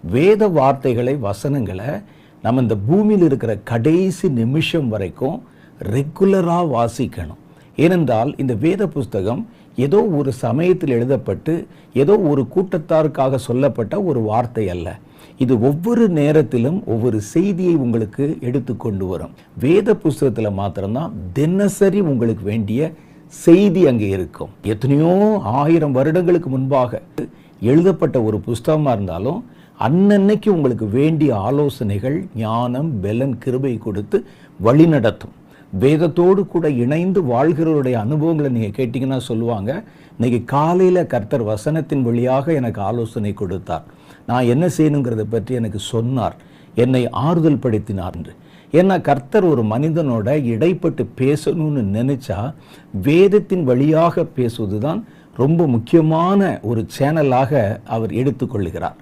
வேத வார்த்தைகளை, வசனங்களை நம்ம இந்த பூமியில் இருக்கிற கடைசி நிமிஷம் வரைக்கும் ரெகுலராக வாசிக்கணும். ஏனென்றால் இந்த வேத புஸ்தகம் ஏதோ ஒரு சமயத்தில் எழுதப்பட்டு ஏதோ ஒரு கூட்டத்தாருக்காக சொல்லப்பட்ட ஒரு வார்த்தை அல்ல. இது ஒவ்வொரு நேரத்திலும் ஒவ்வொரு செய்தியை உங்களுக்கு எடுத்து கொண்டு வரும். வேத புஸ்தகத்தில் மாத்திரம்தான் தினசரி உங்களுக்கு வேண்டிய செய்தி அங்கே இருக்கும். எத்தனையோ 1000 வருடங்களுக்கு முன்பாக எழுதப்பட்ட ஒரு புஸ்தகமாக இருந்தாலும் அன்னன்னைக்கு உங்களுக்கு வேண்டிய ஆலோசனைகள், ஞானம், பலன், கிருபை கொடுத்து வழி நடத்தும். வேதத்தோடு கூட இணைந்து வாழ்கிறவருடைய அனுபவங்களை நீங்கள் கேட்டிங்கன்னா சொல்லுவாங்க, இன்னைக்கு காலையில் கர்த்தர் வசனத்தின் வழியாக எனக்கு ஆலோசனை கொடுத்தார், நான் என்ன செய்யணுங்கிறத பற்றி எனக்கு சொன்னார், என்னை ஆறுதல் படுத்தினார் என்று. ஏன்னா கர்த்தர் ஒரு மனிதனோட இடைப்பட்டு பேசணும்னு நினைச்சா வேதத்தின் வழியாக பேசுவது தான் ரொம்ப முக்கியமான ஒரு சேனலாக அவர் எடுத்துக்கொள்கிறார்.